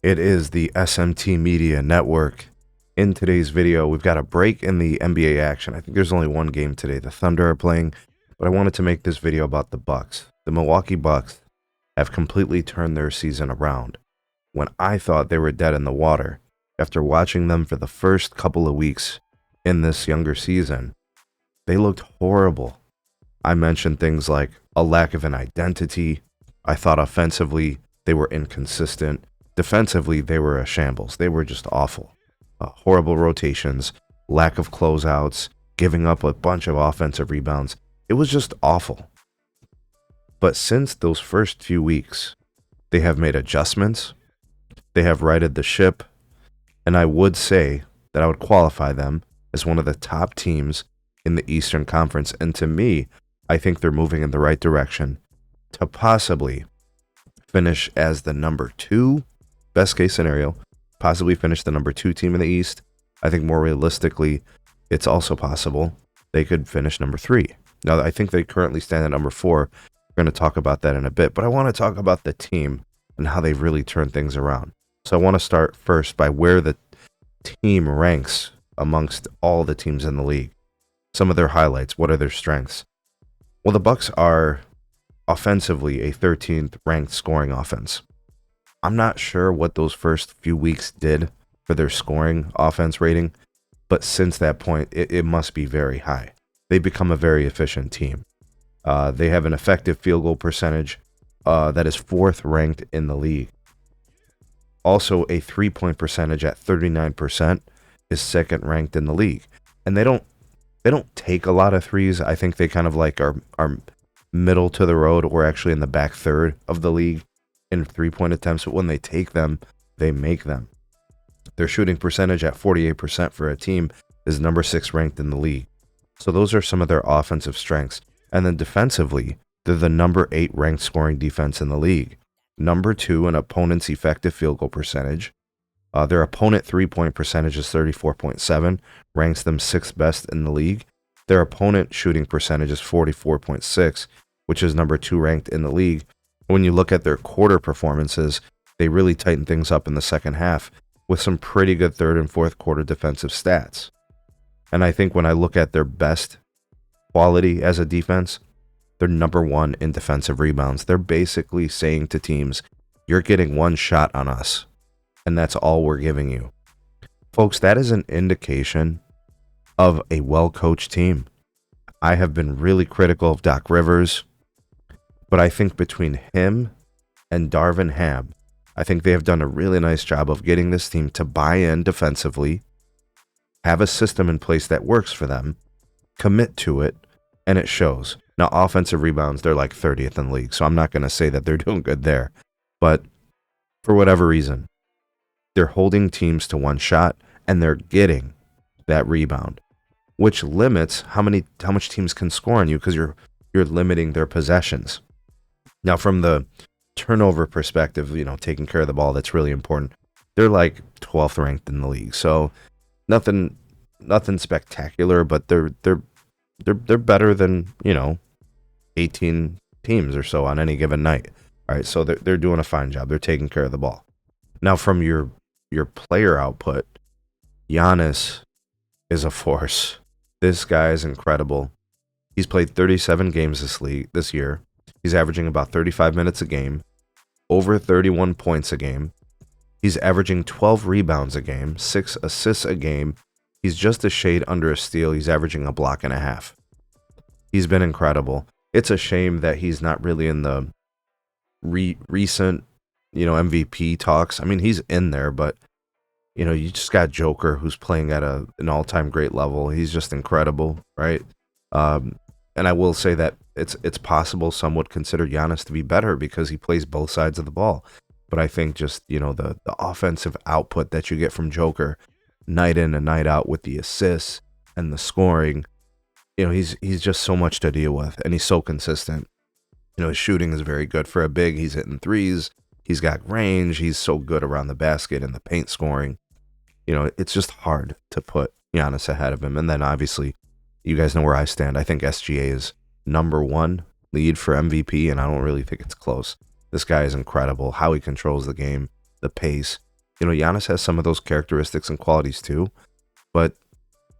It is the SMT Media Network. In today's video, we've got a break in the NBA action. I think there's only one game today. The Thunder are playing, but I wanted to make this video about the Bucks. The Milwaukee Bucks have completely turned their season around. When I thought they were dead in the water, after watching them for the first couple of weeks in this younger season, they looked horrible. I mentioned things like a lack of an identity. I thought offensively they were inconsistent. Defensively, they were a shambles. They were just awful. Horrible rotations, lack of closeouts, giving up a bunch of offensive rebounds. It was just awful. But since those first few weeks, they have made adjustments. They have righted the ship. And I would say that I would qualify them as one of the top teams in the Eastern Conference. And to me, I think they're moving in the right direction to possibly finish as the number 2, best case scenario, possibly finish the number 2 team in the East. I think more realistically, it's also possible they could finish number 3. Now, I think they currently stand at number 4. We're going to talk about that in a bit, but I want to talk about the team and how they've really turned things around. So I want to start first by where the team ranks amongst all the teams in the league. Some of their highlights, what are their strengths? Well, the Bucks are offensively a 13th ranked scoring offense. I'm not sure what those first few weeks did for their scoring offense rating, but since that point, it must be very high. They've become a very efficient team. They have an effective field goal percentage that is 4th ranked in the league. Also, a 3-point percentage at 39% is 2nd ranked in the league. And they don't take a lot of threes. I think they kind of like are middle to the road, or actually in the back third of the league in 3-point attempts, but when they take them, they make them. Their shooting percentage at 48% for a team is number 6 ranked in the league. So those are some of their offensive strengths. And then defensively, they're the number 8 ranked scoring defense in the league. Number 2 in opponent's effective field goal percentage. Their opponent 3-point percentage is 34.7, ranks them 6th best in the league. Their opponent shooting percentage is 44.6, which is number 2 ranked in the league. When you look at their quarter performances, they really tighten things up in the second half with some pretty good 3rd and 4th quarter defensive stats. And I think when I look at their best quality as a defense, they're number 1 in defensive rebounds. They're basically saying to teams, you're getting one shot on us, and that's all we're giving you. Folks, that is an indication of a well-coached team. I have been really critical of Doc Rivers, but I think between him and Darvin Ham, I think they have done a really nice job of getting this team to buy in defensively, have a system in place that works for them, commit to it, and it shows. Now, offensive rebounds, they're like 30th in the league, so I'm not going to say that they're doing good there. But for whatever reason, they're holding teams to one shot, and they're getting that rebound, which limits how much teams can score on you because you're limiting their possessions. Now, from the turnover perspective, taking care of the ball, that's really important. They're like 12th ranked in the league, so nothing spectacular, but they're better than 18 teams or so on any given night. All right, so they're doing a fine job. They're taking care of the ball. Now, from your player output, Giannis is a force. This guy is incredible. He's played 37 games this year. He's averaging about 35 minutes a game, over 31 points a game. He's averaging 12 rebounds a game, 6 assists a game. He's just a shade under a steal. He's averaging a block and a half. He's been incredible. It's a shame that he's not really in the recent, MVP talks. I mean, he's in there, but you just got Joker who's playing at an all-time great level. He's just incredible, right? And I will say that it's possible some would consider Giannis to be better because he plays both sides of the ball. But I think just, the offensive output that you get from Joker night in and night out with the assists and the scoring, he's just so much to deal with, and he's so consistent. His shooting is very good for a big. He's hitting threes. He's got range. He's so good around the basket and the paint scoring. It's just hard to put Giannis ahead of him. And then obviously, you guys know where I stand. I think SGA is number 1 lead for MVP, and I don't really think it's close. This guy is incredible. How he controls the game, the pace, You know, Giannis has some of those characteristics and qualities too. But,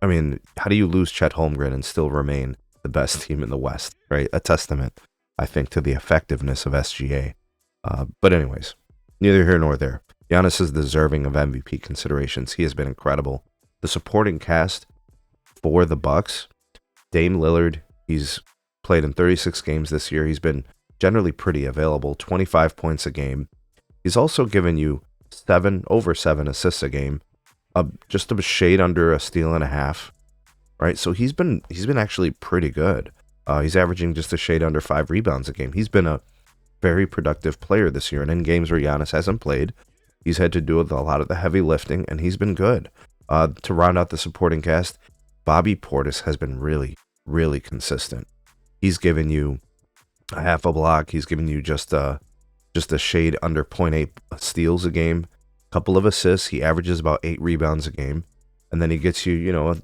I mean, how do you lose Chet Holmgren and still remain the best team in the West, right? A testament, I think, to the effectiveness of SGA. But anyways, neither here nor there. Giannis is deserving of MVP considerations. He has been incredible. The supporting cast for the Bucks, Dame Lillard, he's played in 36 games this year. He's been generally pretty available, 25 points a game. He's also given you over 7 assists a game, just a shade under a steal and a half, right? So he's been actually pretty good. He's averaging just a shade under 5 rebounds a game. He's been a very productive player this year, and in games where Giannis hasn't played, he's had to do with a lot of the heavy lifting, and he's been good. To round out the supporting cast, Bobby Portis has been really, really consistent. He's given you a half a block. He's given you just a shade under 0.8 steals a game, a couple of assists. He averages about 8 rebounds a game, and then he gets you, a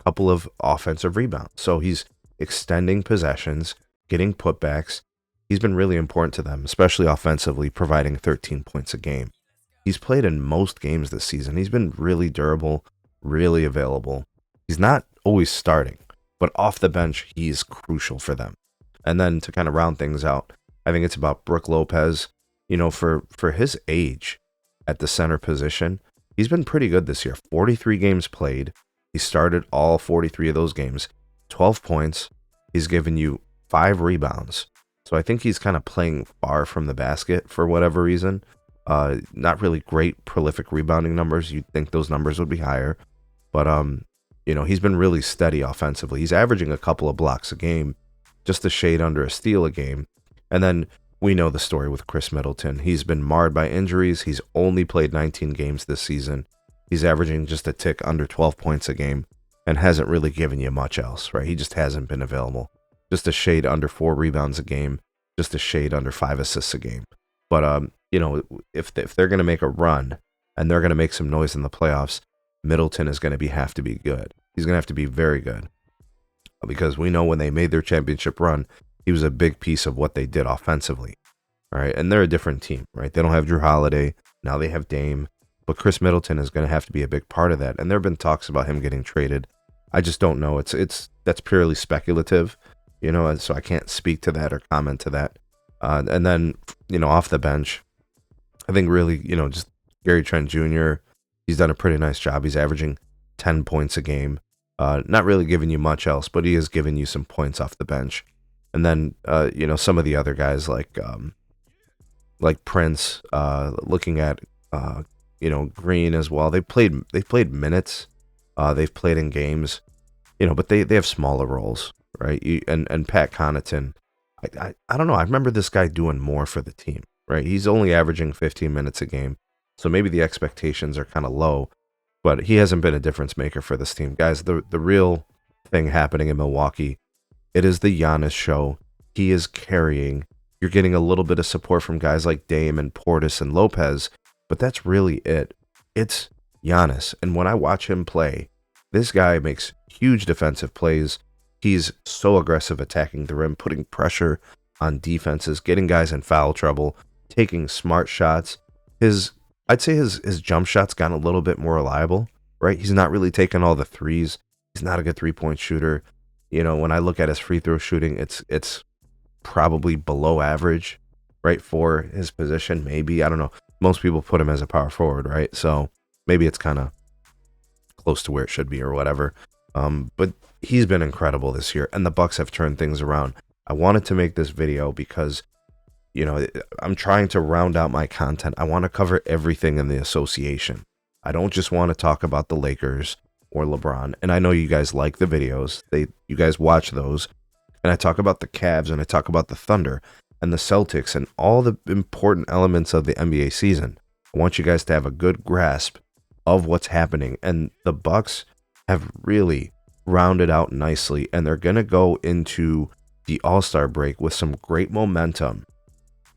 couple of offensive rebounds. So he's extending possessions, getting putbacks. He's been really important to them, especially offensively, providing 13 points a game. He's played in most games this season. He's been really durable, really available. He's not always starting, but off the bench, he's crucial for them. And then to kind of round things out, I think it's about Brook Lopez. For his age at the center position, he's been pretty good this year. 43 games played. He started all 43 of those games. 12 points. He's given you 5 rebounds. So I think he's kind of playing far from the basket for whatever reason. Not really great prolific rebounding numbers. You'd think those numbers would be higher. But, he's been really steady offensively. He's averaging a couple of blocks a game, just a shade under a steal a game. And then we know the story with Chris Middleton. He's been marred by injuries. He's only played 19 games this season. He's averaging just a tick under 12 points a game and hasn't really given you much else, right? He just hasn't been available. Just a shade under 4 rebounds a game, just a shade under 5 assists a game. But, if they're going to make a run and they're going to make some noise in the playoffs, Middleton is going to have to be good. He's going to have to be very good. Because we know when they made their championship run, he was a big piece of what they did offensively. All right, and they're a different team, right? They don't have Drew Holiday. Now they have Dame. But Chris Middleton is going to have to be a big part of that. And there have been talks about him getting traded. I just don't know. That's purely speculative, so I can't speak to that or comment to that. And then, off the bench, I think really, just Gary Trent Jr., he's done a pretty nice job. He's averaging 10 points a game. Not really giving you much else, but he has given you some points off the bench. And then, some of the other guys like Prince, looking at, Green as well. They've played minutes. They've played in games, but they have smaller roles, right? And Pat Connaughton, I don't know. I remember this guy doing more for the team, right? He's only averaging 15 minutes a game. So maybe the expectations are kind of low, but he hasn't been a difference maker for this team. Guys, the real thing happening in Milwaukee, it is the Giannis show. He is carrying. You're getting a little bit of support from guys like Dame and Portis and Lopez, but that's really it. It's Giannis. And when I watch him play, this guy makes huge defensive plays. He's so aggressive attacking the rim, putting pressure on defenses, getting guys in foul trouble, taking smart shots. I'd say his jump shot's gotten a little bit more reliable, right? He's not really taking all the threes. He's not a good three-point shooter. When I look at his free throw shooting, it's probably below average, right, for his position. Maybe, I don't know. Most people put him as a power forward, right? So maybe it's kind of close to where it should be or whatever. But he's been incredible this year, and the Bucks have turned things around. I wanted to make this video because, I'm trying to round out my content. I want to cover everything in the association. I don't just want to talk about the Lakers or LeBron. And I know you guys like the videos. You guys watch those. And I talk about the Cavs and I talk about the Thunder and the Celtics and all the important elements of the NBA season. I want you guys to have a good grasp of what's happening. And the Bucks have really rounded out nicely, and they're going to go into the All-Star break with some great momentum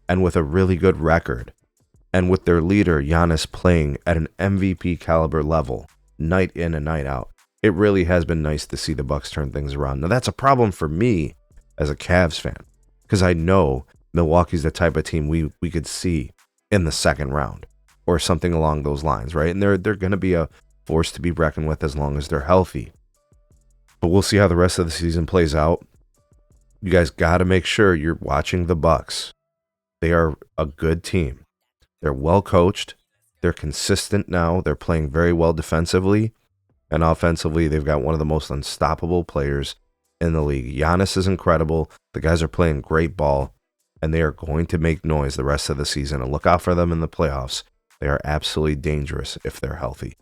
and with a really good record, and with their leader Giannis playing at an MVP caliber level night in and night out. It really has been nice to see the Bucks turn things around. Now that's a problem for me as a Cavs fan, because I know Milwaukee's the type of team we could see in the second round. or something along those lines, right? And they're going to be a force to be reckoned with as long as they're healthy. But we'll see how the rest of the season plays out. You guys got to make sure you're watching the Bucks. They are a good team. They're well coached. They're consistent now. They're playing very well defensively. And offensively, they've got one of the most unstoppable players in the league. Giannis is incredible. The guys are playing great ball. And they are going to make noise the rest of the season. And look out for them in the playoffs. They are absolutely dangerous if they're healthy.